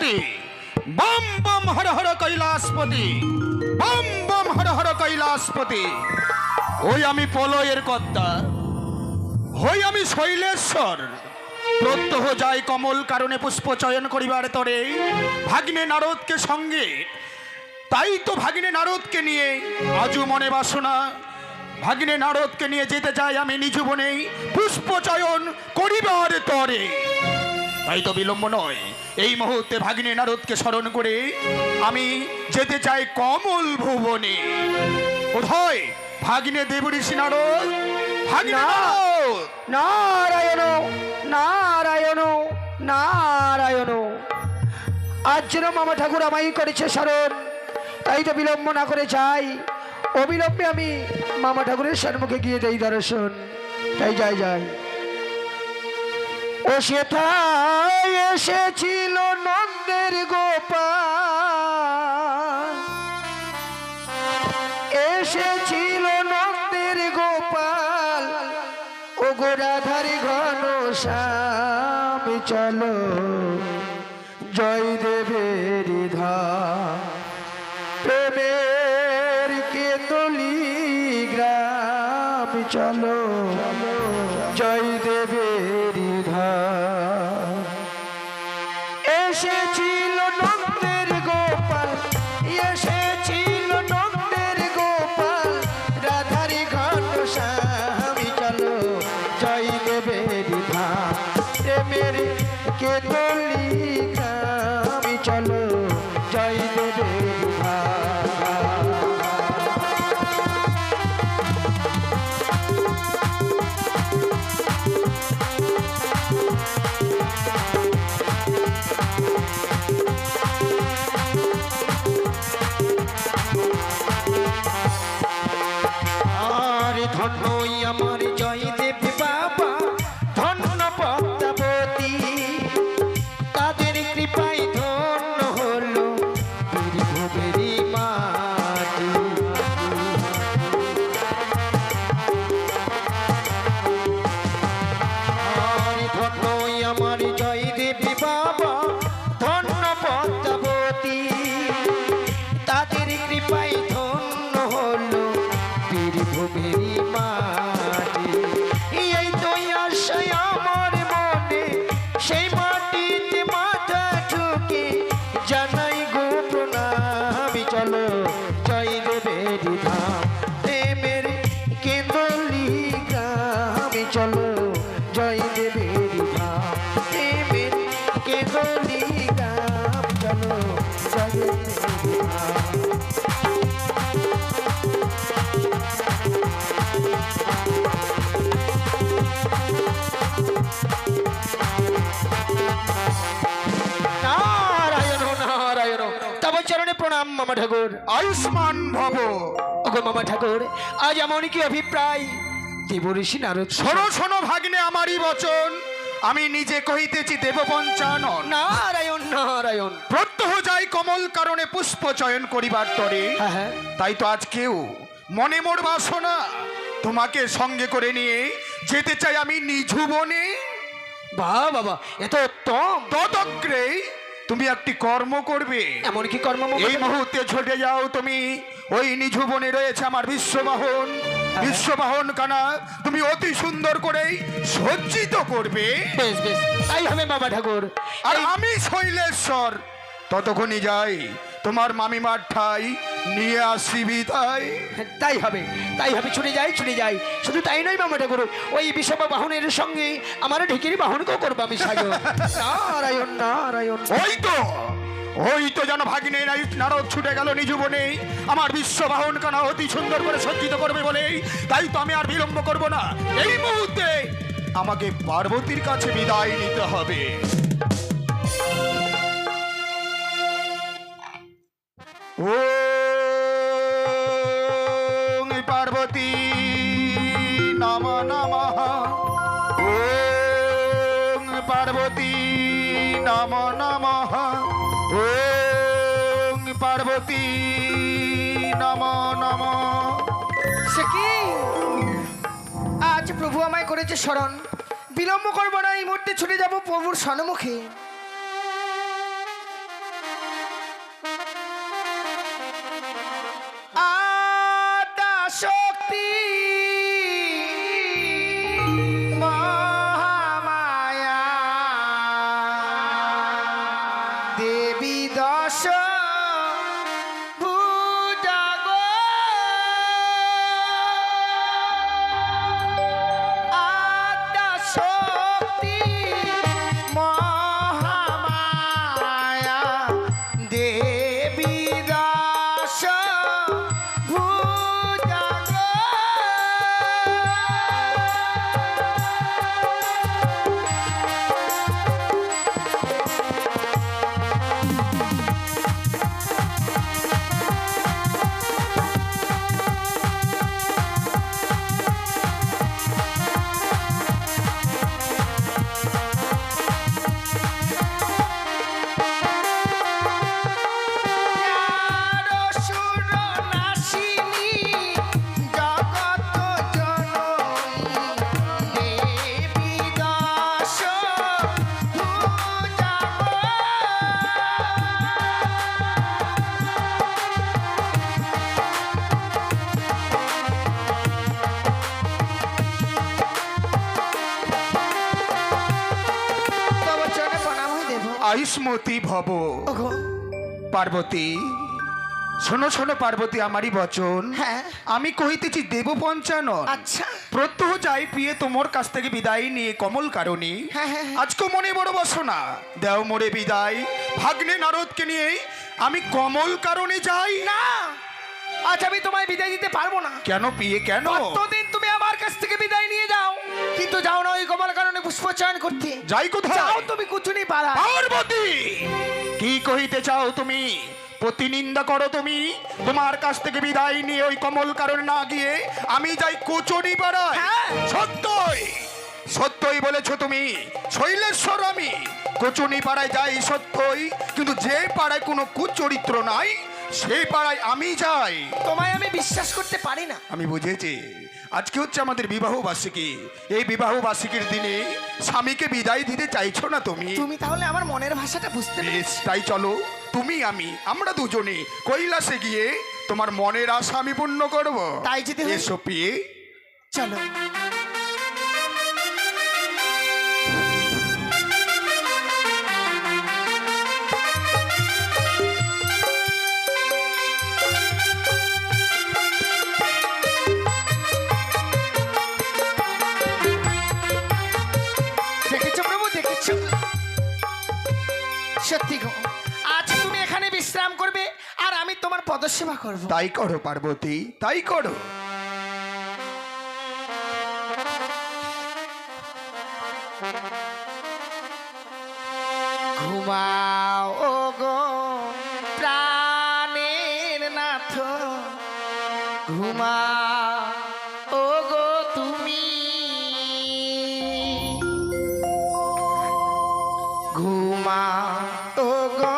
Kailashpati, bomb bomb Har Har Kailashpati, bomb bomb Har Har Kailashpati. ওই আমি প্রলয়ের কর্তা, হই আমি শৈলেশ্বর। প্রত্যহ যাই কমল কারণে পুষ্প চয়ন করিবার তরে ভাগ্নে নারদকে সঙ্গে। তাই তো ভাগ্নে নারদকে নিয়ে আজও মনে বাসনা, ভাগ্নে নারদকে নিয়ে যেতে চাই আমি নিজ বনে পুষ্প চয়ন করিবার তরে। তাই তো বিলম্ব নয়, এই মুহূর্তে ভাগ্নে নারদকে স্মরণ করে আমি যেতে চাই কমল ভুবনে। কোথায় ভাগ্নে দেবঋষি নারদ? ভাগ্নে নারদ! নারায়ণ নারায়ণ নারায়ণ। আজ যেন মামা ঠাকুর আমায় করেছে স্মরণ, তাই তো বিলম্ব না করে যাই। অবিলম্বে আমি মামা ঠাকুরের সম্মুখে গিয়ে দেই দর্শন। তাই যাই যাই। ও সেথায় এসেছিল নন্দের গোপাল, এসেছিল নন্দের গোপাল। ও গোরাধারী ঘন শ্যাম চলো জয় দেবের ধাম। প্রেমের কেতলি গ্রাম চলো জয় দেবের ধাম। এসেছিল নন্দের গোপাল, এসেছিল নন্দের গোপাল। রাধারি ঘন স্বামী চলো জয় দেবের ধাম। প্রেমের কেতলি গ্রাম চলো জয় দেবের ধাম। আর ধন্যই আমার জয় দেব বাবা, ধন্য পদ্মাবতী। তাদের কৃপায় ধন্য হলো বীরভূমেরই মাটি। আর ধন্যই আমার জয় দেব বাবা, ধন্য পদ্মাবতী। তাদের কৃপায় ধন্য হলো বীরভূমেরই মাটি। এই তো আশায় আমার মনে, সেই মাটিতে মাথা ঠুকে জানাই গো প্রণামী চলো জয় দেবের ধাম। প্রেমের কেন্দলি গ্রামে চলো জয় দেবের ধাম। প্রেমের কেন্দলি গ্রাম চলো জয় দেবের ধাম। নারায়ণ নারায়ণ। তব চরণে প্রণাম মামা ঠাকুর। আয়ুষ্মান ভব। ওগো মামা ঠাকুর, আজ এমন কি অভিপ্রায়? দেবঋষি নারদ। শোনো শোনো ভাগ্নে আমারই বচন, আমি নিজে কহিতেছি দেবপঞ্চানন। নারায়ণ নারায়ণ। প্রত্যহ যাই কমল কারণে পুষ্প চয়ন করিবার তরে। হ্যাঁ হ্যাঁ। তাই তো আজ কেউ মনে মোর বাসনা, তোমাকে সঙ্গে করে নিয়ে যেতে চাই আমি নিজ বনে। বাহ বাবা, এত উত্তম। তদগ্রে তুমি একটি কর্ম করবে। এমন কি কর্ম মামা এই ঠাকুর? মুহূর্তে ছুটে যাও তুমি, ওই নিজ বনে রয়েছে আমার বিশ্ববাহন। বিশ্ববাহন কানা তুমি অতি সুন্দর করেই সজ্জিত করবে। বেশ বেশ, তাই হবে মামা ঠাকুর। আর আমি শৈলেশ্বর ততক্ষণই যাই তোমার মামিমার ঠাই নিয়ে আসিবি। তাই হবে, তাই হবে। ছুটে যাই ছুটে যাই। শুধু তাই নয় মামা ঠাকুর, ওই বিষম বাহনের সঙ্গে আমার ঢেকির বাহনকেও করবো আমি সাজ। নারায়ণ নারায়ণ। ওই তো যেন ভাগ্নে নারদ ছুটে গেল নিজ বনে আমার বিশ্ববাহন কানা অতি সুন্দর করে সজ্জিত করবে বলে। তাই তো আমি আর বিলম্ব করব না, এই মুহূর্তে আমাকে পার্বতীর কাছে বিদায় নিতে হবে। ও পার্বতী নম নমঃ, ওম পার্বতী নম নমঃ, ওম পার্বতী নম নমঃ। সে কি আজ প্রভু আমায় করেছে স্মরণ, বিলম্ব করবো না, এই মুহূর্তে ছুটে যাব প্রভুর সম্মুখে। আয়ুষ্মতি ভব। ওগো পার্বতী, শোনো শোনো পার্বতী, আমারই বচন। হ্যাঁ। আমি কহিতেছি দেব পঞ্চানন। আচ্ছা। প্রত্যহ যাই প্রিয়ে তোমার কাছ থেকে বিদায় নিয়ে কমল কারণী। হ্যাঁ, হ্যাঁ, হ্যাঁ। আজকে মনে বড় বসনা, দেও মোরে বিদায়। ভাগ্নে নারদকে নিয়ে আমি কমল কারণে যাই। না, আজ আমি তোমায় বিদায় দিতে পারবো না। কেন প্রিয়ে, কেন? কতদিন তুমি আমার কাছ থেকে বিদায় নিয়ে যাও, কিন্তু যাও না ওই কমল কারণে পুষ্প চয়ন করতে। যাই কোথায়? যাও তুমি কুচুনি পাড়া। পার্বতী, কি কহিতে চাও তুমি? প্রতিনিন্দা করো তুমি। তোমার কাছ থেকে বিদায় নিয়ে ওই কমল কারণে না গিয়ে আমি যাই কোচনি পাড়ায়। হ্যাঁ। সত্যই সত্যই বলেছো তুমি। শৈলেশ্বর আমি কোচনি পাড়ায় যাই সত্যই, কিন্তু যে পাড়ায় কোনো কুচরিত্র নাই সেই পাড়ায় আমি যাই। তোমায় আমি বিশ্বাস করতে পারি না। আমি বুঝেছি, আজকে হচ্ছে আমাদের বিবাহ বার্ষিকী। এই বিবাহ বার্ষিকীর দিনে স্বামীকে বিদায় দিতে চাইছো না তুমি। তুমি তাহলে আমার মনের ভাষাটা বুঝতে পেরেছো। বেশ, তাই চলো তুমি আমি আমরা দুজনে কৈলাসে গিয়ে তোমার মনের আশা আমি পূর্ণ করবো। তাই যেতে হয়। এসো প্রিয়ে। চলো। দেখেছো প্রভু, দেখেছো? সত্যি গো, আজ তুমি এখানে বিশ্রাম করবে আর আমি তোমার পদসেবা করব। তাই করো পার্বতী, তাই করো। ঘুমাও ও গো প্রাণের নাথ, ঘুমাও ও গো তুমি, ঘুমাও ও গো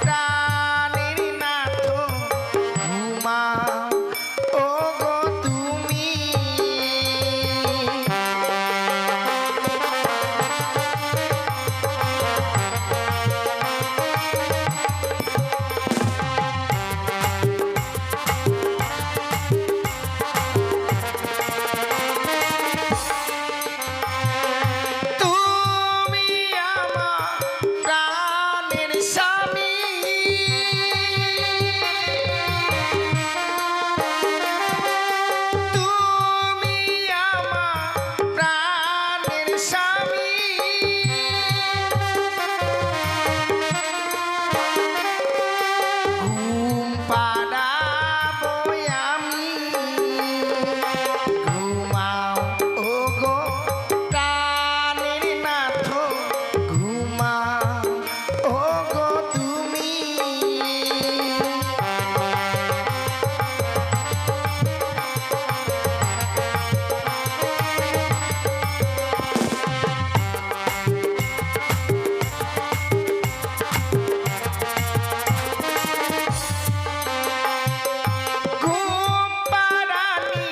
প্রাণের নাথ, ঘুমাও ও গো তুমি। তুমি আমার প্রাণের স্বামী, তুমি আমার প্রাণের স্বামী, ঘুম পাড়াবো আমি, ঘুমাও ও গো প্রাণের নাথ, ঘুমাও ও গো তুমি। ঘুম পাড়ানি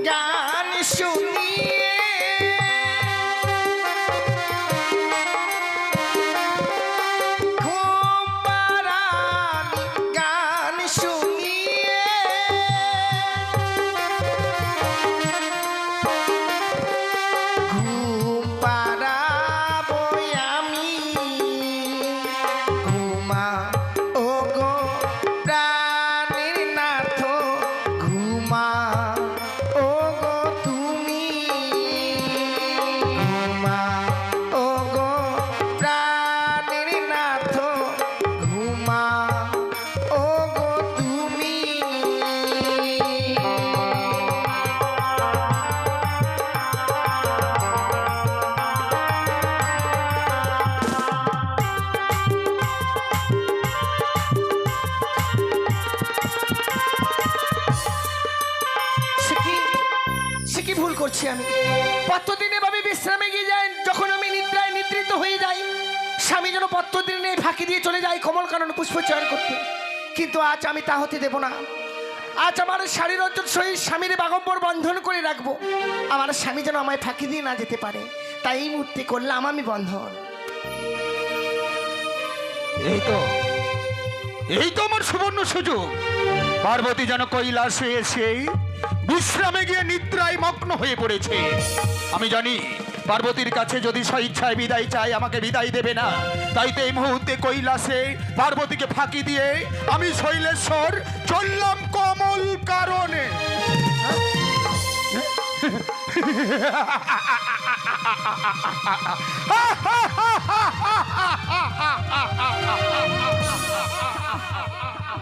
গান শুনিয়ে, ঘুম পাড়ানি গান শুনিয়ে, ঘুম পাড়াবো আমি, ঘুমাও ও গো প্রাণের নাথ, ঘুমাও ও গো তুমি, ঘুমাও ও গো প্রাণের নাথ, ঘুমাও ও গো তুমি। সে কি ভুল করছি আমি? প্রত্যেকদিন এভাবে বিশ্রামে গিয়ে যাই, যখন আমি নিদ্রায় নিদ্রিত হয়ে যাই, স্বামী যেন প্রত্যেকদিন এই ফাঁকি দিয়ে চলে যায় কমল কানন পুষ্প চয়ন করতে। কিন্তু আজ আমি তা হতে দেব না। আজ আমার শাড়ির অর্জন সহিত স্বামীর বাগম্বর বন্ধন করে রাখবো। আমার স্বামী যেন আমায় ফাঁকি দিয়ে না যেতে পারে, তাই এই মুহূর্তে করলাম আমি বন্ধন। এই তো আমার সুবর্ণ সুযোগ। পার্বতী যেন কৈলাসে এসে বিশ্রামে গিয়ে নিদ্রায় মগ্ন হয়ে পড়েছে। আমি জানি পার্বতীর কাছে যদি স্বইচ্ছায় বিদায় চাই আমাকে বিদায় দেবে না, তাই তো এই মুহূর্তে কৈলাসে পার্বতীকে ফাঁকি দিয়ে আমি শৈলেশ্বর চললাম কমল কারণে।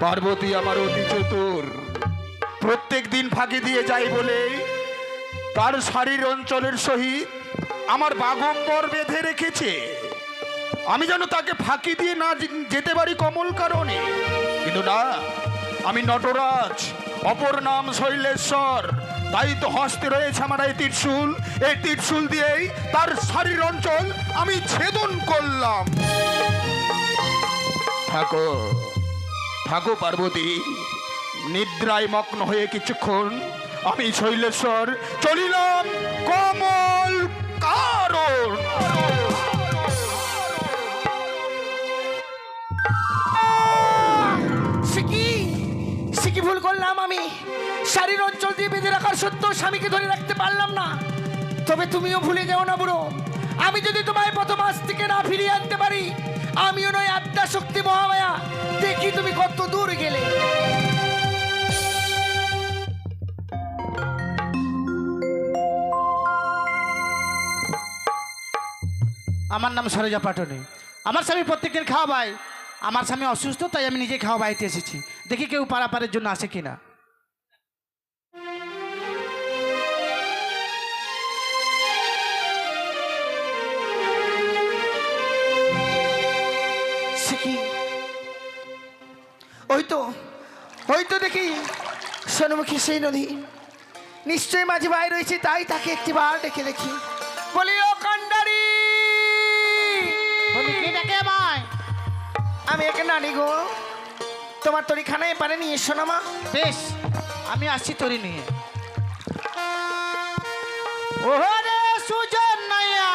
পার্বতী আমার অতি চতুর, প্রত্যেক দিন ফাঁকি দিয়ে যায় বলে তার শারীর অঞ্চলের সহিত আমার বাগম্বর বেঁধে রেখেছে। আমি যেন তাকে ফাঁকি দিয়ে না যেতে পারি কমল কারণে, কিন্তু না, আমি নটরাজ, অপর নাম শৈলেশ্বর, তাই তো হস্তে রয়েছে আমার এই ত্রিশূল। এই ত্রিশূল দিয়েই তার শারীর অঞ্চল আমি ছেদন করলাম। থাকো থাকো পার্বতী, নিদ্রায় মগ্ন হয়ে কিছুক্ষণ আমি শৈলেশ্বর চলিলাম কমল কারণ। কি ভুল করলাম আমি? শারীর অঞ্চল দিয়ে বেঁধে রাখার সত্ত্বেও স্বামীকে ধরে রাখতে পারলাম না। তবে তুমিও ভুলে যাও না বুড়ো, আমি যদি তোমায় প্রথম আজ থেকে না ফিরিয়ে আনতে পারি, আমিও নয় আত্মা শক্তি মহামায়া, দেখি তুমি কত দূর গেলে। আমার নাম সরোজা পাটনি। আমার স্বামী প্রত্যেকদিন খাওয়াবাই। আমার স্বামী অসুস্থ, তাই আমি নিজে খাওয়া বাড়িতে এসেছি। দেখি কেউ পারাপারের জন্য আসে কিনা। ওই তো দেখি সোনমুখী সেই নদী, নিশ্চয়ই মাঝি ভাই রয়েছে, তাই তাকে একটি বার ডেকে দেখি। বলি ও কান্ডারি, আমি একে নানি গো, তোমার তরিখানা এপারে নিয়ে এসো না মা। বেশ, আমি আসছি তরি নিয়ে। ওরে সুজন নাইয়া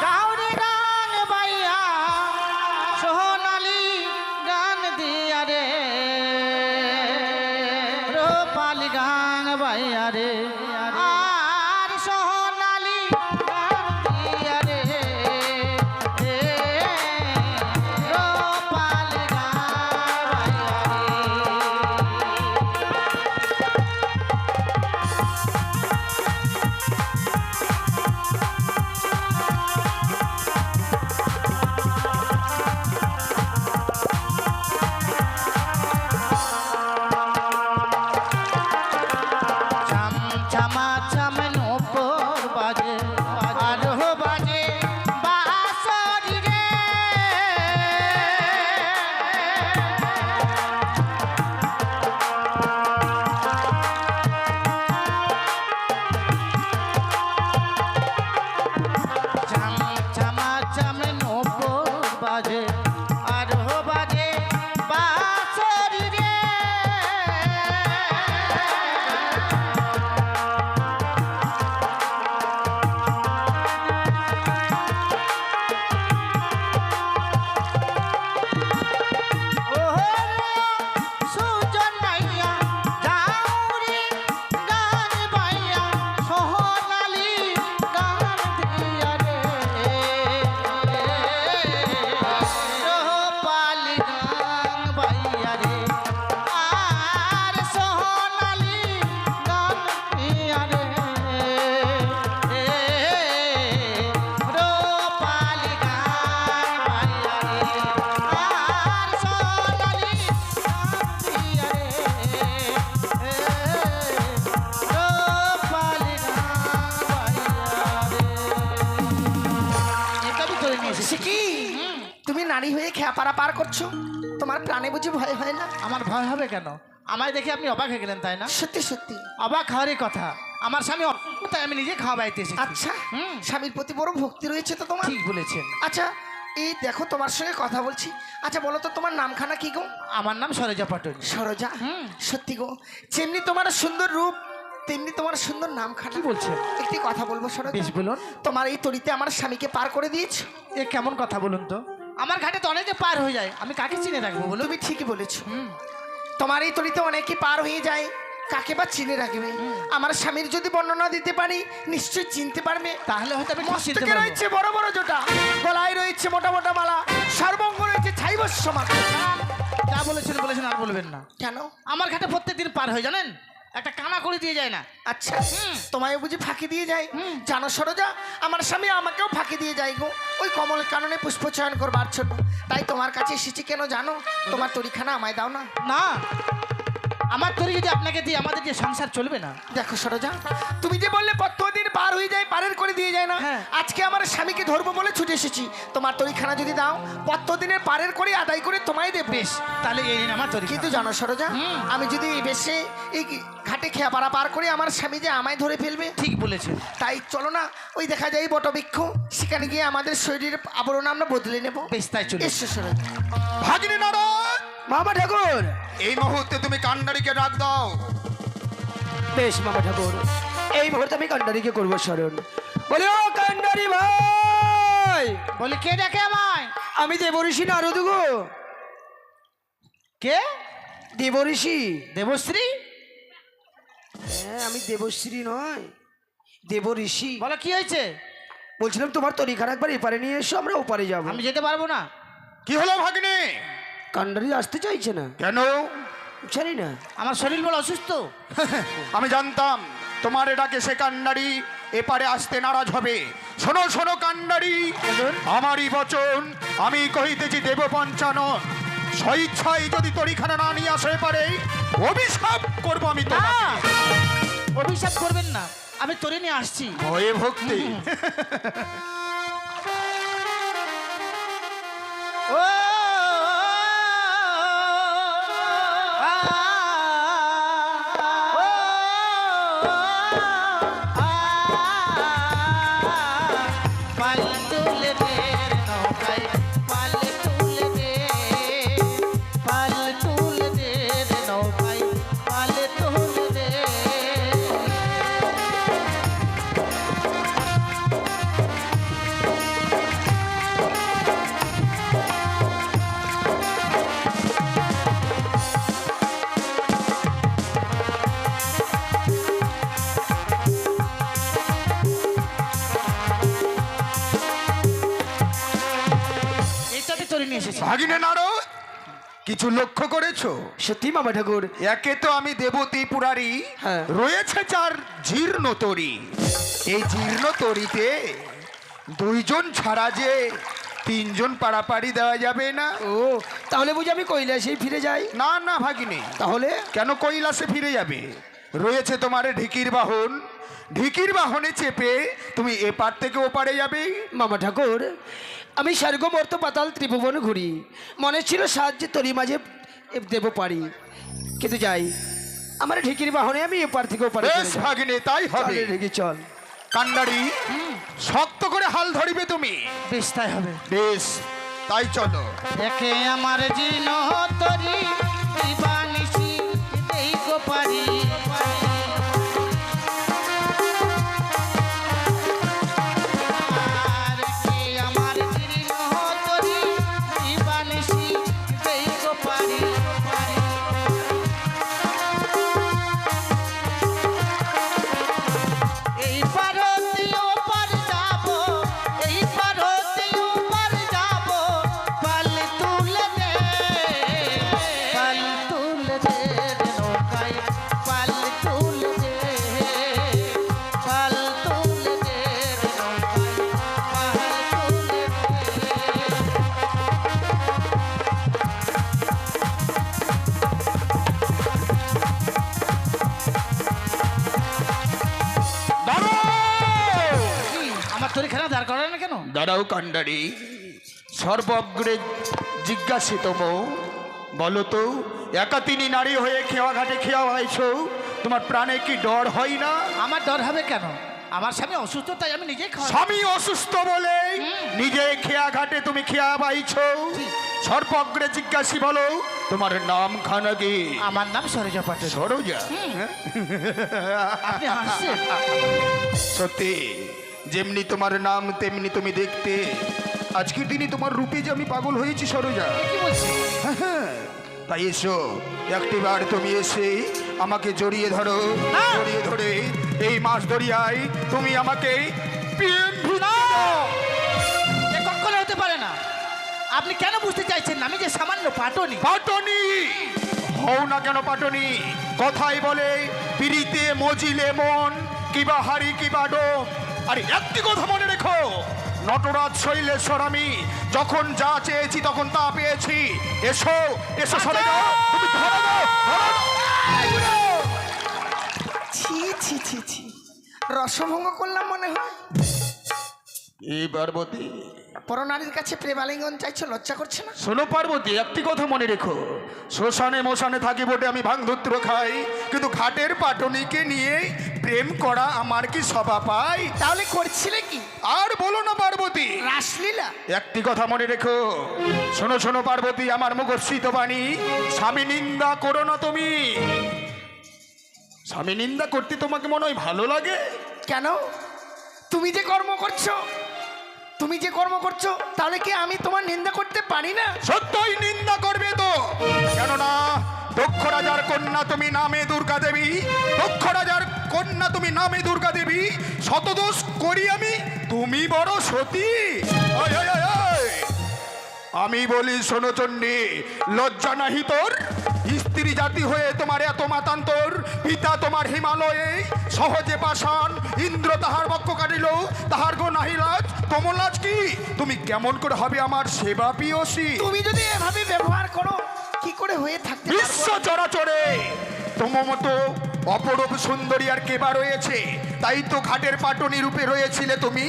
গাউরি গান বাইয়া সোনালি গান দিয়া রে, রূপালি গান বাইয়া রে, আর সোনালি গান দিয়া রে, রূপালি গান নারী হয়ে খেয়া পারা পার করছো, তোমার প্রাণে বুঝি ভয় হয় না? আমার ভয় হবে কেন? আমায় দেখে আপনি অবাক হয়ে গেলেন তাই না? সত্যি সত্যি অবাক হওয়ারই কথা। আমার স্বামী অসুস্থ, তাই আমি নিজে খাওয়া বাড়িতে এসেছি। আচ্ছা, স্বামীর প্রতি বড় ভক্তি রয়েছে তো তোমার। ঠিক বলেছেন। আচ্ছা, এই দেখো তোমার সঙ্গে কথা বলছি। আচ্ছা বলো তো, তোমার নামখানা কি গো? আমার নাম সরোজা পাটনি। সরোজা? সত্যি গো, যেমনি তোমার সুন্দর রূপ তেমনি তোমার সুন্দর নামখানা। কি বলছেন? একটি কথা বলবো সরোজা? বেশ বলুন। তোমার এই তরিতে আমার স্বামীকে পার করে দিয়েছো। এ কেমন কথা বলুন তো? আমার ঘাটে তো অনেকে পার হয়ে যায়, আমি কাকে চিনে রাখবো বলুন? তুমি ঠিকই বলেছো, তোমার এই তরিতে অনেকে পার হয়ে যায়, কাকে বা চিনে রাখবে? আমার স্বামীর যদি বর্ণনা দিতে পারি নিশ্চয়ই চিনতে পারবে। তাহলে হয়তো আমি ঠিক চিনতে মস্তকে পারবো। রয়েছে বড় বড় জোটা, গলায় রয়েছে মোটা মোটা মালা, সর্বঙ্গ রয়েছে ছাইবস্য মাথা। যা বলেছেন বলেছেন, আর বলবেন না। কেন? আমার ঘাটে প্রত্যেকদিন পার হয় জানেন, একটা কানা করে দিয়ে যায় না। আচ্ছা, তোমায় বুঝি ফাঁকি দিয়ে যায়? জানো সরোজা, আমার স্বামী আমাকেও ফাঁকি দিয়ে যায় গো, ওই কমল কাননে পুষ্প চয়ন করবার জন্য। তাই তোমার কাছে এসেছি কেন জানো? তোমার তরিখানা আমায় দাও না। না, আমার তরি যদি আপনাকে দিয়ে আমাদের যে সংসার চলবে না। দেখো সরোজা, তুমি যে বললে প্রত্যেকদিন পার হয়ে যায়, পারের করে দিয়ে যায় না। হ্যাঁ। আজকে আমার স্বামীকে ধরবো বলে ছুটে এসেছি। তোমার তরিখানা যদি দাও, প্রত্যেকদিনের পারের করে আদায় করে তোমায় দেব। বেশ, তাহলে এই নিন আমার তরি। কিন্তু জানো সরোজা, আমি যদি বেশে এই ঘাটে খেয়া পাড়া পার করে আমার স্বামী যে আমায় ধরে ফেলবে। ঠিক বলেছেন। তাই চলো না, ওই দেখা যায় বটবৃক্ষ, সেখানে গিয়ে আমাদের শরীরের আবরণ আমরা বদলে নেব। বেশ, তাই চলুন। এসো সরোজা। ভাগিনী নারদ, মামা ঠাকুর। এই মুহূর্তে তুমি কান্ডারিকে ডাক দাও। বেশ মামা ঠাকুর, এই মুহূর্তে আমি কান্ডারিকে করবো স্মরণ। বলে ও কান্ডারি ভাই, বলে কে ডাকে আমায়? আমি দেবঋষি নারদ গো। কে? দেবঋষি। দেবশ্রী? হ্যাঁ, আমি দেবশ্রী নয়, দেবঋষি। বলো কি হয়েছে? বলছিলাম তোমার তরিখানা একবার এপারে নিয়ে এসো, আমরা ওপারে যাবো। আমি যেতে পারবো না। কি হলো ভাগিনী? কান্ডারি আসতে চাইছে না কেন? জানি না। আমার শরীর বড় অসুস্থ। আমি জানতাম তোমার এটাকে সে কান্ডারি এপারে আসতে নারাজ হবে। শোনো শোনো কান্ডারি, আমারই বচন আমি কহিতেছি দেব পঞ্চানন, স্বইচ্ছায় যদি তরিখানা না নিয়ে আসে পারে অভিশাপ করবো আমি না, তোমাকে। অভিশাপ করবেন না, আমি তরি নিয়ে আসছি। ভয়ে ভক্তি। ও পাল তুলে দে নৌকায়, পাল তুলে দে, পাল তুলে দে নৌকায়, পাল তুলে দে। এইটাতে তরি নিয়ে এসেছি। ভাগিনে নারদ, কিছু লক্ষ্য করেছো? সত্যি মামা ঠাকুর। একে তো আমি দেবতী পুরারি, হ্যাঁ। রয়েছে চার জীর্ণ তরি। এই জীর্ণ তরিতে দুইজন ছাড়া যে তিনজন পাড়াপাড়ি দেওয়া যাবে না। ও, তাহলে বুঝি আমি কৈলাসেই ফিরে যাই? না না ভাগিনী, তাহলে কেন কৈলাসে ফিরে যাবে? রয়েছে তোমার ঢিকির বাহন, ঢিকির বাহনে চেপে তুমি এপার থেকে ওপারে যাবে। মামা ঠাকুর, আমি স্বর্গ মর্ত পাতাল ত্রিভুবন ঘুরি, মনে ছিল সাহায্যে তরি মাঝে দেব পারি, কিন্তু যাই আমার ঢিকির বাহনে আমি এপার থেকে ওপারে বেশ ভাগিনী, তাই হবে। ঢিকি চল। কান্ডারি, শক্ত করে হাল ধরিবে তুমি। বেশ, তাই হবে। বেশ, তাই চলো। একে আমার জীর্ণ তরি দিবানিশি দেই গো পারি। আর একে আমার জীর্ণ তরি দিবানিশি দেই গো পারি। এই পারতে ওপার যাব, এই পারতে ওপার যাব, পাল তুলে দে, পাল তুলে দে নৌকায়, পাল তুলে দে, পাল তুলে দে নৌকায়, পাল তুলে দে। দাঁড়াও! কি, আমার তরিখানা দাঁড় করায় না কেন? দাঁড়াও কান্ডারি, সর্বগ্রে জিজ্ঞাসিতম, বলো তো, একা তিনি নারী হয়ে খেয়া ঘাটে খেয়া হয়েছো, তোমার প্রাণে কি ডর হয় না? আমার ডর হবে কেন? আমার স্বামী অসুস্থ, তাই আমি নিজেই খাওয়া। স্বামী অসুস্থ বলে নিজে খেয়া ঘাটে তুমি খেয়া বাইছো। সর্বগ্রে জিজ্ঞাসি, বলো তোমার নাম খানা কি? আমার নাম সরোজা পাটনি। সরোজা? আপনি হাসছেন? সত্যি, যেমনি তোমার নাম তেমনি তুমি দেখতে। আজকের দিনে তোমার রূপে যে আমি পাগল হয়েছি সরোজা। কি বলছেন? তাই এসো, একটিবার তুমি এসে আমাকে জড়িয়ে ধরো, না। জড়িয়ে ধরে এই মাছ দরিয়ায় তুমি আমাকে প্রেম না। দাও। এ কখনো হতে পারে না। আপনি কেন বুঝতে চাইছেন না? আমি যে সামান্য পাটনি। পাটনি হও না কেন পাটনি? কথাই বলে পিড়িতে মজিলে মন, কিবা হারি কিবা ডোম। আরে একটি কথা মনে রেখো, নটরাজ শৈলেশ্বর আমি যখন যা চেয়েছি তখন তা পেয়েছি। এসো এসো সরে যাও, তুমি ধরো দাও, ধরো দাও। ছি ছি ছি ছি, রসভঙ্গ করলাম মনে হয়। এই পার্বতী, পরনারীর কাছে প্রেমালিঙ্গন চাইছো, লজ্জা করছে না? শোনো পার্বতী, একটি কথা মনে রেখো, শ্মশানে মশানে থাকি বটে আমি ভাঙধুত্র খাই, কিন্তু ঘাটের পাটনিকে নিয়ে প্রেম করা আমার কি সভা পাই? তাহলে করছিলে কি? আর বলো না পার্বতী। রাসলীলা? একটি কথা মনে রেখো, শোনো শোনো পার্বতী, আমার মুখশ্রিত বাণী, স্বামী নিন্দা করো না তুমি। স্বামী নিন্দা করতে তোমাকে মনে হয় ভালো লাগে? কেন? তুমি যে কর্ম করছো, তুমি যে কর্ম করছো, তাহলে কি আমি তোমার নিন্দা করতে পারি না? সত্যই নিন্দা করবে তো, কেননা দক্ষ রাজার কন্যা তুমি নামে দুর্গা দেবী, দক্ষ রাজার কন্যা তুমি নামে দুর্গা দেবী, শতদোষ করি আমি, তুমি বড় সতী। ওই, ওই, ওই, ওই। আমি বলি শোনো চণ্ডী, লজ্জা নাহি তোর? স্ত্রী জাতি হয়ে তোমার এত মাতান্তর, পিতা তোমার হিমালয়ে সহজে পাষাণ, ইন্দ্র তাহার বক্ষ কাটিল, তাহার গো নাহি লাজ, তোমার লাজ কি? তুমি কেমন করে হবে আমার সেবা পিয়সী? তুমি যদি এভাবে ব্যবহার করো, কি করে হয়ে থাকতে বিশ্ব পারবো? চরাচরে তোমার মতো অপরূপ সুন্দরী আর কেবা রয়েছে, তাই তো ঘাটের পাটনি রূপে রয়েছিলে তুমি,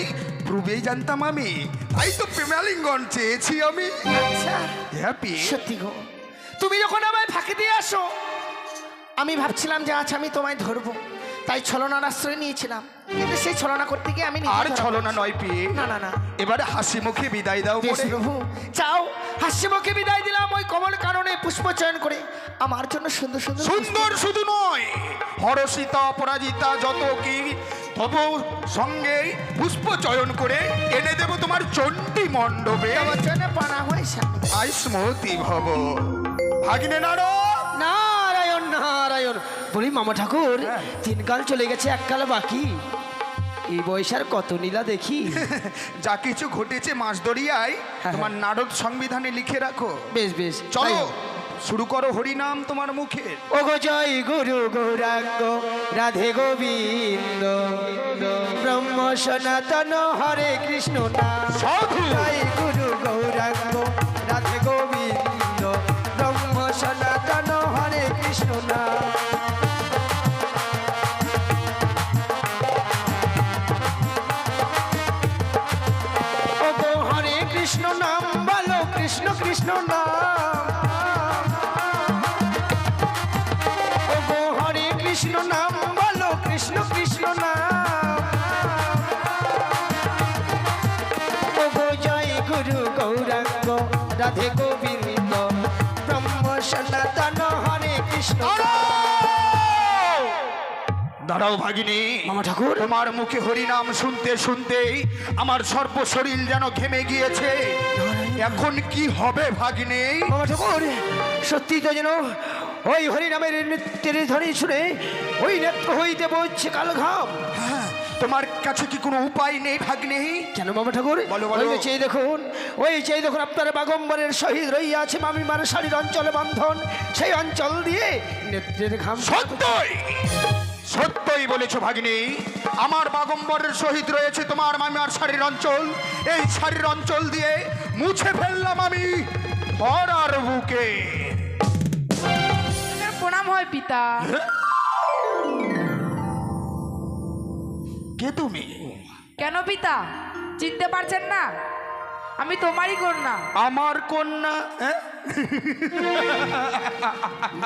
পূর্বেই জানতাম আমি, তাই তো প্রেমালিঙ্গন চেয়েছি আমি। আচ্ছা, হ্যাপি। সত্যি গো, তুমি যখন আমায় ফাঁকি দিয়ে আসো, আমি ভাবছিলাম যে আজ আমি তোমায় ধরবো, তাই ছলনার আশ্রয় নিয়েছিলাম, কিন্তু সেই ছলনা করতে গিয়ে আমি নিজে আর ধরা ছলনা পড়েছি। নয় পেয়ে, না না না, এবারে হাসি মুখে বিদায় দাও বেশ বলে। প্রভু, চাও হাসি মুখে বিদায় দিলাম ওই কমল কাননে পুষ্প চয়ন করে আমার জন্য সুন্দর সুন্দর সুন্দর শুধু নয়, হরসিতা অপরাজিতা যত কি তব সঙ্গে পুষ্প চয়ন করে এনে দেব তোমার চণ্ডী মণ্ডপে। আমার জন্য পানা হয়ে সামনে। আইসমতি ভব ভাগিনে নাড়ো। নারায়ণ নারায়ণ। বলি মামা ঠাকুর, তিনকাল চলে গেছে, এককাল বাকি, এই বয়সার কত নীলা দেখি। যা কিছু ঘটেছে মাছ দরিয়ায় হ্যাঁ। তোমার নারদ সংবিধানে লিখে রাখো। বেশ বেশ, চলো তাই। শুরু করো হরিনাম তোমার মুখে। ও গো জয় গুরু গৌরাঙ্গ রাধে গোবিন্দ, ব্রহ্ম সনাতন হরে কৃষ্ণ নাম। সাধু। জয় গুরু গৌরাঙ্গ রাধে গোবিন্দ, ব্রহ্ম সনাতন হরে কৃষ্ণ নাম। ও গো হরে কৃষ্ণ নাম বলো, কৃষ্ণ কৃষ্ণ নাম। ও গো হরে কৃষ্ণ নাম বলো, কৃষ্ণ কৃষ্ণ নাম। ও গো জয় গুরু গৌরাঙ্গ রাধে গোবিন্দ, ব্রহ্ম সনাতন হরে কৃষ্ণ। দাঁড়াও ভাগিনী। মামা ঠাকুর। তোমার মুখে হরিনাম শুনতে শুনতেই আমার সর্ব শরীর যেন ঘেমে গিয়েছে। এখন কি হবে ভাগিনী? মামা ঠাকুর, সত্যি তো যেন ওই হরিনামের নৃত্যের ধ্বনি শুনে ওই নেত্র হইতে বইছে কালো ঘাম। হ্যাঁ, তোমার কাছে কি কোনো উপায় নেই ভাগ্নে? কেন মামা ঠাকুর? বলো, বলো। ওই যে চেয়ে দেখুন, ওই চেয়ে দেখুন আপনার বাগম্বরের শহীদ রইয়া আছে মামিমার শাড়ির অঞ্চলে বন্ধন, সেই অঞ্চল দিয়ে নেত্রের ঘাম। সত্যই সত্যই বলেছ ভাগিনী, আমার বাগম্বরের সহিত রয়েছে তোমার মামিমার শাড়ির অঞ্চল, এই শাড়ির অঞ্চল দিয়ে মুছে ফেললাম আমি ধরার বুকে। প্রণাম হয় পিতা। কে তুমি? কেন পিতা চিনতে পারছেন না? আমি তোমারই কন্যা। আমার কন্যা? হ্যাঁ?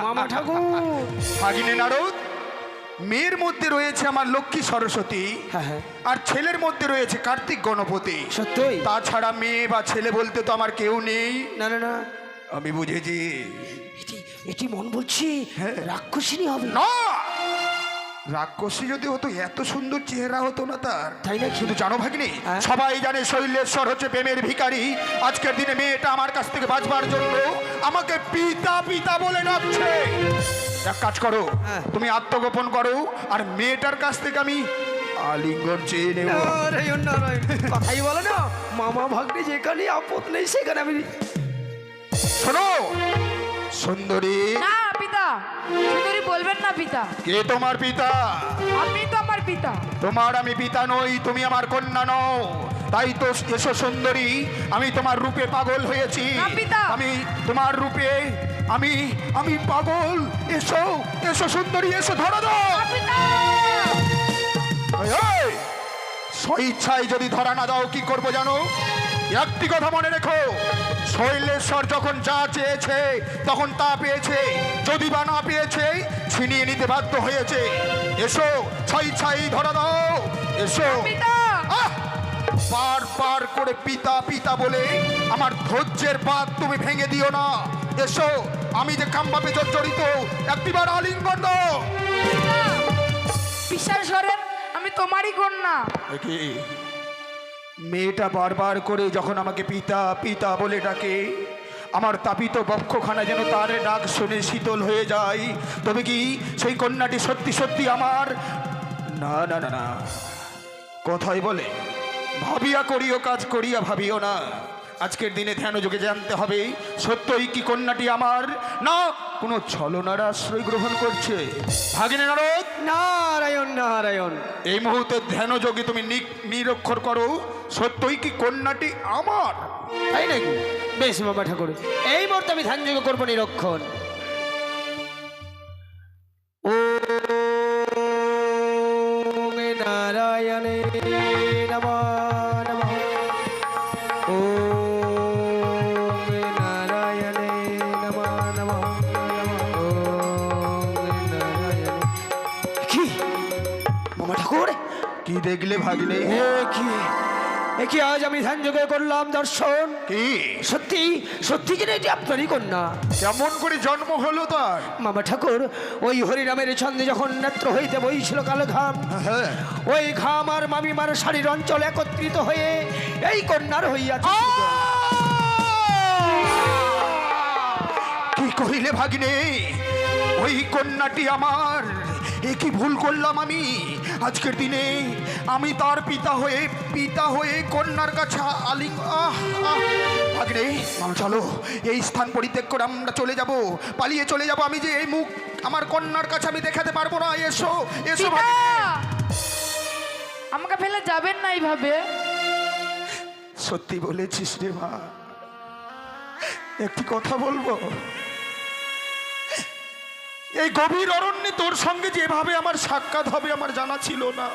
মামা ঠাকুর। ভাগিনী নারদ, মেয়ের মধ্যে রয়েছে আমার লক্ষ্মী সরস্বতী, হ্যাঁ হ্যাঁ, আর ছেলের মধ্যে রয়েছে কার্তিক গণপতি। সত্যই। তাছাড়া মেয়ে বা ছেলে বলতে তো আমার কেউ নেই। না না না, আমি বুঝেছি। এটি এটি মন বলছি হ্যাঁ। রাক্ষসিনী হবে। না, রাক্ষসী যদি হতো এত সুন্দর চেহারা হতো না তার। তাই নাকি? শুধু জানো ভাগ্নি, হ্যাঁ? সবাই জানে শৈলেশ্বর হচ্ছে প্রেমের ভিখারি। আজকের দিনে মেয়েটা আমার কাছ থেকে বাঁচবার জন্য আমাকে পিতা পিতা বলে ডাকছে। এক কাজ করো, হ্যাঁ। তুমি আত্মগোপন করো, আর মেয়েটার কাছ থেকে আমি আলিঙ্গন চেয়ে নেব। নারায়ণ নারায়ণ, কথাই বলো না, মামা ভাগ্নে যেখানে আপদ নেই সেখানে আমি। শোনো সুন্দরী, না পিতা, সুন্দরী বলবেন না পিতা। কে তোমার পিতা? আপনি তো আমার পিতা। তোমার আমি পিতা নই, তুমি আমার কন্যা নও। তাই তো এসো সুন্দরী, আমি তোমার রূপে পাগল হয়েছি। না, পিতা। আমি তোমার রূপে আমি আমি পাগল। এসো এসো সুন্দরী, এসো, ধরো দাও। না, পিতা। এই, স্বইচ্ছায় যদি ধরা না দাও কি করবো জানো? একটি কথা মনে রেখো, শৈলেশ্বর যখন যা চেয়েছে তখন তা পেয়েছে, যদি বা না পেয়েছে ছিনিয়ে নিতে বাধ্য হয়েছে। এসো, স্বইচ্ছায় ধরা দাও, এসো। পিতা। আহ! বারবার করে পিতা পিতা বলে আমার ধৈর্যের বাঁধ তুমি ভেঙে দিও না। এসো, আমি যে কামবাপে জর্জরিত, একটিবার আলিঙ্গন দাও। পিতা, বিশ্বাস করেন আমি তোমারই কন্যা। কি মেয়েটা বারবার করে যখন আমাকে পিতা পিতা বলে ডাকে, আমার তাপিত বক্ষখানা যেন তার ডাক শুনে শীতল হয়ে যায়। তবে কি সেই কন্যাটি সত্যি সত্যি আমার? না না না না, কথাই বলে ভাবিয়া করিও কাজ, করিয়া ভাবিও না। আজকের দিনে ধ্যান যোগে জানতে হবে সত্যই কি কন্যাটি আমার, না কোনো ছলনার আশ্রয় গ্রহণ করছে। ভাগিনী নারদ, নারায়ণ নারায়ণ। এই মুহূর্তে ধ্যান যোগে তুমি নিরক্ষর করো, সত্যই কি কন্যাটি আমার? তাই নাকি? বেশ মামা ঠাকুর, এই মুহূর্তে আমি ধ্যান যোগ করবো নিরক্ষণ। ও নারায়ণে নমঃ নমঃ। ও নারায়ণে নমঃ নমঃ। ও নারায়ণে। কি মামা ঠাকুর, কি দেখলে ভাগ্নে? কি আজ আমি ধ্যান যোগে করলাম দর্শন। কি সত্যি সত্যি কিনা এটি আপনারই কন্যা? কেমন করে জন্ম হলো তার? মামা ঠাকুর, ওই হরিনামের ছন্দে যখন নেত্র হইতে বইছিল কালো ঘাম, হ্যাঁ, ওই ঘাম আর মামিমার শাড়ির অঞ্চল একত্রিত হয়ে এই কন্যার হইয়াছে। কি কহিলে ভাগ্নে? ওই কন্যাটি আমার? এ কি ভুল করলাম আমি? আজকের দিনে আমি তার পিতা হয়ে কন্যার কাছে ভাগ্নে, চলো এই স্থান পরিত্যাগ করে আমরা চলে যাব, পালিয়ে চলে যাব। আমি যে এই মুখ আমার কন্যার কাছে আমি দেখাতে পারবো না। এসো এসো পিতা, ভাগ্নে। আমাকে ফেলে যাবেন না এইভাবে। সত্যি বলেছিস রে মা। একটি কথা বলবো, এই গভীর অরণ্যে তোর সঙ্গে যেভাবে আমার সাক্ষাৎ হবে আমার জানা ছিল না।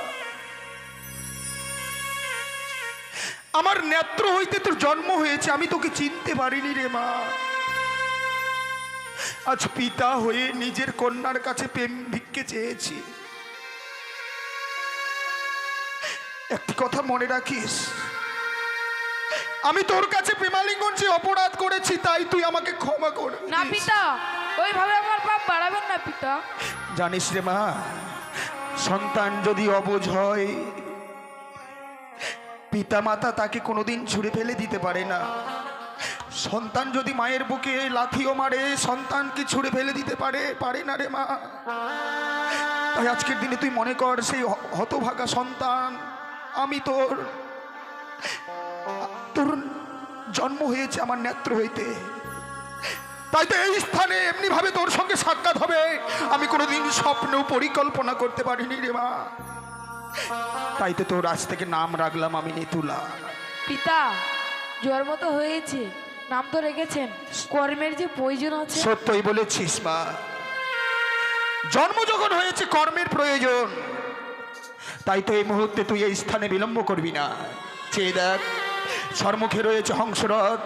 আমার নেত্র হইতে তোর জন্ম হয়েছে, আমি তোকে চিনতে পারিনি রে মা। আজ পিতা হয়ে নিজের কন্যার কাছে প্রেম ভিক্ষে চেয়েছি। একটি কথা মনে রাখিস, আমি তোর কাছে প্রেমালিঙ্গন যে অপরাধ করেছি, তাই তুই আমাকে ক্ষমা কর। না পিতা, ওইভাবে আমার পাপ বাড়াবেন না পিতা। জানিস রে মা, সন্তান যদি অবুঝ হয়, পিতা মাতা তাকে কোনোদিন ছুঁড়ে ফেলে দিতে পারে না। সন্তান যদি মায়ের বুকে লাথিও মারে, সন্তানকে ছুঁড়ে ফেলে দিতে পারে না রে মা। তাই আজকের দিনে তুই মনে কর সেই হতভাগা সন্তান আমি। তোর জন্ম হয়েছে আমার নেত্র হইতে, তাই তো এই স্থানে এমনি ভাবে তোর সঙ্গে সাক্ষাৎ হবে আমি কোনোদিন স্বপ্নেও পরিকল্পনা করতে পারিনি রে মা। তাই তো তোর আজ থেকে নাম রাখলাম আমি নিতুলা। পিতা, জ্বর মতো হয়েছে, নাম তো রেখেছেন, কর্মের যে প্রয়োজন আছে। সত্যই বলেছিস মা, জন্ম যখন হয়েছে কর্মের প্রয়োজন, তাই তো এই মুহূর্তে তুই এই স্থানে বিলম্ব করবি না। চেয়ে দেখ, সম্মুখে রয়েছে হংসরথ,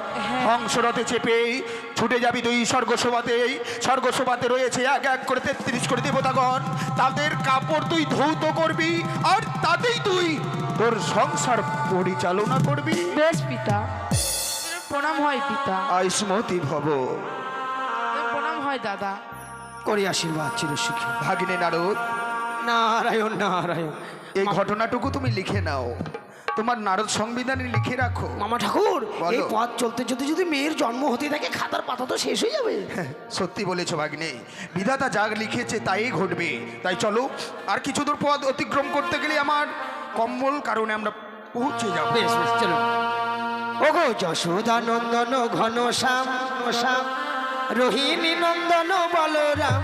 হংসরথে চেপে ছুটে যাবি তুই স্বর্গসভাতে। স্বর্গসভাতে রয়েছে এক এক করে 33 করে দেবতাগণ, তাদের কাপড় তুই ধৌত করবি, আর তাতেই তুই তোর সংসার পরিচালনা করবি। বেশ পিতা, প্রণাম হয় পিতা। আয়ুষ্মতি ভব। প্রণাম হয় দাদা। করি আশীর্বাদ চিরসুখী। ভাগিনী নারদ, নারায়ণ নারায়ণ। এই ঘটনাটুকু তুমি লিখে নাও, তোমার নারদ সংবিধানে লিখে রাখো। মামা ঠাকুর, বলো। এই পথ চলতে চলতে যদি মেয়ের জন্ম হতে থাকে খাতার পাতা তো শেষ হয়ে যাবে। সত্যি বলেছো ভাগ্নে, বিধাতা যা লিখেছে তাই ঘটবে। তাই চলো, আর কিছু দূর পথ অতিক্রম করতে গেলে আমার কম্বল কারণে আমরা পৌঁছে যাবো। বেশ বেশ চলো। ওগো যশোদা নন্দন ঘন শ্যাম শ্যাম, রোহিণী নন্দন বলরাম,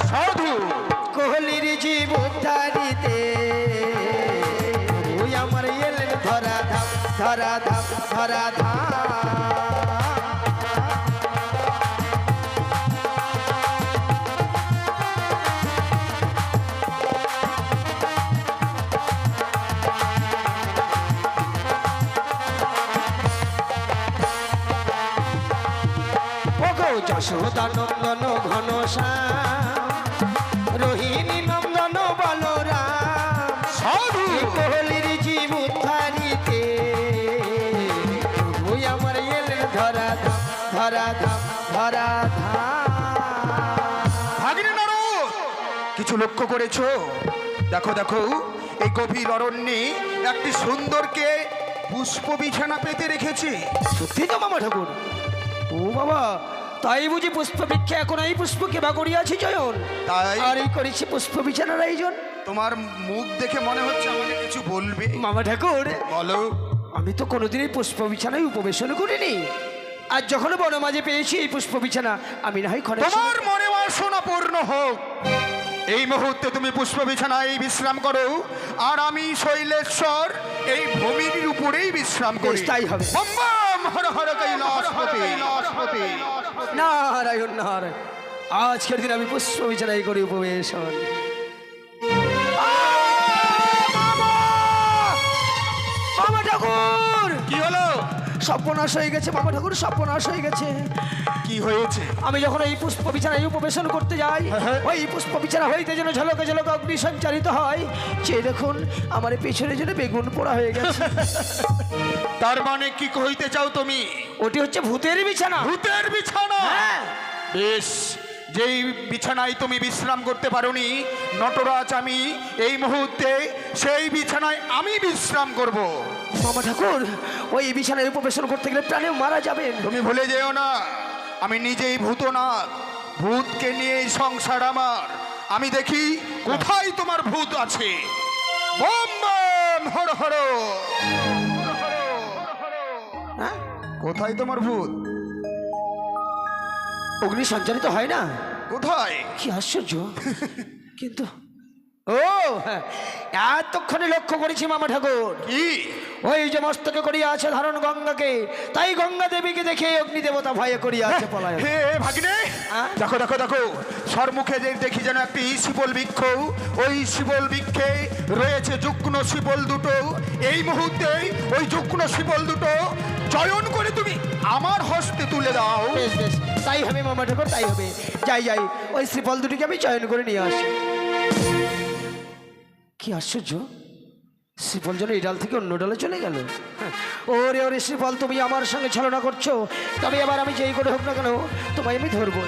সাধু কোহলির জীব উদ্ধারিতে ওই আমার এলেন ধরা ধাম ধরা ধাম ধরা ধাম। ওগো যশোদা নন্দন ঘন শ্যাম, রোহিণী নন্দন বলরাম, সাধু কোহলির জীব উদ্ধারিতে ওই আমার এলেন ধরা ধাম ধরা ধাম ধরা ধাম। ভাগ্নে নারদ, কিছু লক্ষ্য করেছো? দেখো দেখো, এই গভীর অরণ্যে একটি সুন্দরকে পুষ্প বিছানা পেতে রেখেছে। সত্যি তো মামা ঠাকুর? ও বাবা, তাই বুঝি পুষ্প বৃক্ষে এখন এই পুষ্প কেবা করিয়াছি জয়ন? তাই আর এই করেছি পুষ্প বিছানার আয়োজন। তোমার মুখ দেখে মনে হচ্ছে আমাকে কিছু বলবে। মামা ঠাকুর, বলো। আমি তো কোনোদিনই পুষ্প বিছানায় উপবেশন করিনি, আর যখন বনমাঝে পেয়েছি এই পুষ্প বিছানা, আমি না হয় ঘরে তোমার মনে বাসনা পূর্ণ হোক। এই মুহূর্তে তুমি পুষ্প বিছানায় বিশ্রাম করো, আর আমি শৈলেশ্বর এই ভূমির উপরেই বিশ্রাম করি। বেশ, তাই হবে। Bomb bomb Har Har Kailashpati. নারায়ণ নারায়ণ, আজকের দিন আমি পুষ্প বিছানায় করি উপবেশন। মামা ঠাকুর, কি হলো? সর্বনাশ হয়ে গেছে মামা ঠাকুর, সর্বনাশ হয়ে গেছে। কি হয়েছে? আমি যখন এই পুষ্প বিছানায় উপবেশন করতে যাই, ওই পুষ্প বিছানা হইতে যেন ঝলকে ঝলকে অগ্নি সঞ্চারিত হয়। যে দেখুন আমার পেছনে যেন বেগুন পোড়া হয়ে গেছে। তার মানে কি কইতে চাও তুমি? ওটি হচ্ছে ভূতের বিছানা। ভূতের বিছানা? হ্যাঁ। বেশ, যেই বিছানায় তুমি বিশ্রাম করতে পারোনি নটরাজ, আমি এই মুহূর্তে সেই বিছানায় আমি বিশ্রাম করব। মামা ঠাকুর, ওই বিছানায় উপবেশন করতে গেলে প্রাণেও মারা যাবেন। তুমি ভুলে যেও না, আমি নিজেই ভূতনাথ। ভূতকে নিয়ে এই সংসার আমার। আমি দেখি কোথায় তোমার ভূত আছে। Bomb bomb Har Har. হ্যাঁ? কোথায় তোমার ভূত? অগ্নি সঞ্চারিত হয় না? কোথায়? কি আশ্চর্য। কিন্তু ও হ্যাঁ, এতক্ষণে লক্ষ্য করেছি মামা ঠাকুর, কি? ওই যে মস্তকে করিয়া আছে ধারণ গঙ্গাকে, তাই গঙ্গা দেবীকে দেখে অগ্নি দেবতা ভয়ে করিয়া আছে পলায়ন। হে ভাগ্নে, হ্যাঁ? দেখো দেখো দেখো, সর্মুখে যে দেখি যেন একটি শিবল বৃক্ষ। ওই শিবল বৃক্ষে রয়েছে যুগ্ন শিবল দুটো। এই মুহূর্তে ওই যুগ্ন শিবল দুটো চয়ন করে তুমি আমার হস্তে তুলে দাও। বেশ বেশ, তাই হবে মামা ঠাকুর, তাই হবে। যাই যাই, ওই শ্রীফল দুটিকে আমি চয়ন করে নিয়ে আসি। কি আশ্চর্য, শ্রীফল যেন এই ডাল থেকে অন্য ডালে চলে গেল। হ্যাঁ, ওরে ওরে শ্রীফল, তুমি আমার সঙ্গে ছলনা করছো, তবে এবার আমি যেই করে হোক না কেন তোমায় আমি ধরবো।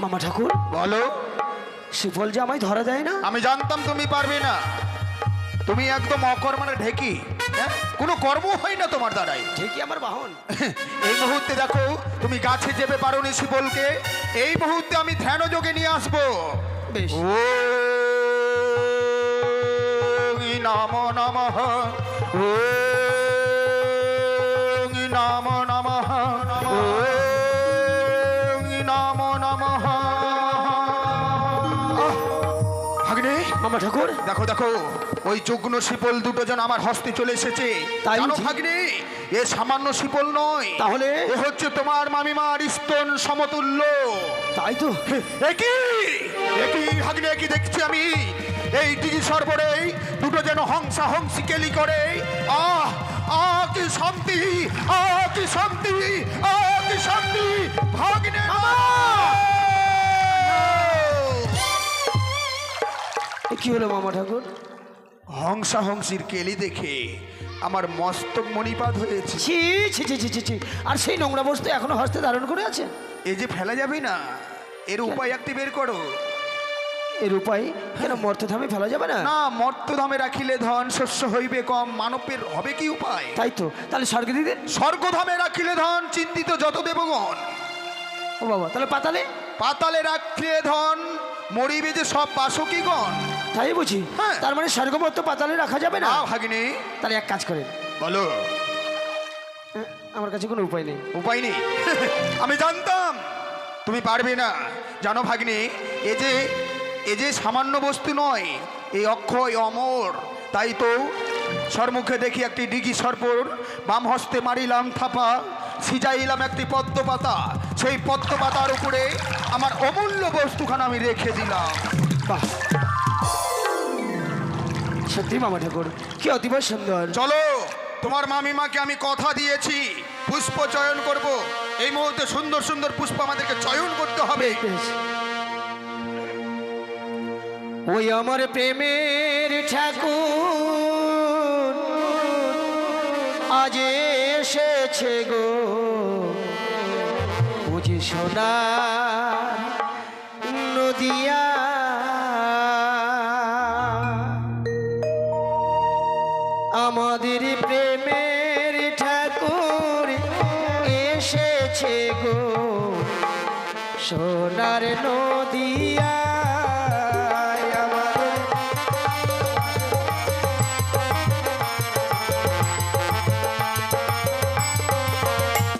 মামা ঠাকুর, বলো। শ্রীফল যে আমায় ধরা যায় না। আমি জানতাম তুমি পারবে না। তুমি একদম অকর্মার ঢেকি। হ্যাঁ? কোনো কর্ম হয় না তোমার দ্বারাই। ঠিকই আমার বাহন। এই মুহূর্তে দেখো, তুমি গাছে চেপে পারোনি শিবলকে। এই মুহূর্তে আমি ধ্যান যোগে নিয়ে আসবো। বেশ। ও নম নমঃ, ও নম নমঃ, ও নম নমঃ। ভাগ্নে, মামা ঠাকুর, দেখো দেখো, ওই যুগ্ন শিপল দুটো যেন আমার হস্তে চলে এসেছে। তাই জানো বুঝি? ভাগ্নে, এ সামান্য শিপল নয়, তাহলে? এ হচ্ছে তোমার মামিমার স্তন সমতুল্য। তাই তো। একই একই ভাগ্নে, একই দেখছি আমি। এই দিকে সর্বরে দুটো যেন হংসা হংসি কেলি করে। আহ আহ কি শান্তি, আহ কি শান্তি, আহ কি শান্তি। ভাগ্নে কি হলো মামা ঠাকুর? হংসা হংসির কেলি দেখে আমার মস্তক মণিপাত হয়েছে। ছি ছি ছি ছি ছি ছি, আর সেই নোংরা বস্তু এখনো হস্তে ধারণ করে আছে। এই যে ফেলা যাবে না, এর উপায় একটি বের করো। এর উপায় কেন মর্তধামে ফেলা যাবে না? না, মর্তধামে রাখিলে ধন শস্য হইবে কম, মানবের হবে কি উপায়? তাই তো, তাহলে স্বর্গে দিয়ে দেন। স্বর্গধামে রাখিলে ধন চিন্তিত যত দেবগণ, ও বাবা, তাহলে পাতালে? পাতালে রাখিলে ধন মরিবে যে সব বাসকীগণ। তাই বুঝি? হ্যাঁ। তার মানে স্বর্গমর্ত পাতালে রাখা যাবে না? না ভাগিনী, তাহলে এক কাজ করেন, বলো। আমার কাছে কোনো উপায় নেই। উপায় নেই? আমি জানতাম তুমি পারবে না। জানো ভাগ্নে, এ যে সামান্য বস্তু নয়, এই অক্ষয় অমর। তাই তো সর্মুখে দেখি একটি ডিগি সর্পর, বাম হস্তে মারিলাম থাপা, সিজাইলাম একটি পদ্ম পাতা, সেই পদ্ম পাতার উপরে আমার অমূল্য বস্তুখানা আমি রেখে দিলাম। বাহ, সত্যি মামা ঠাকুর কি অতীব সুন্দর। চলো, তোমার মামিমাকে আমি কথা দিয়েছি পুষ্প চয়ন করব। এই মুহূর্তে সুন্দর সুন্দর পুষ্প আমাদেরকে চয়ন করতে হবে। বেশ। ওই আমার প্রেমের ঠাকুর আজ এসেছে গো, বুঝি সোনার নদিয়া। আমাদের প্রেমের ঠাকুর এসেছে গো, সোনার নদিয়া।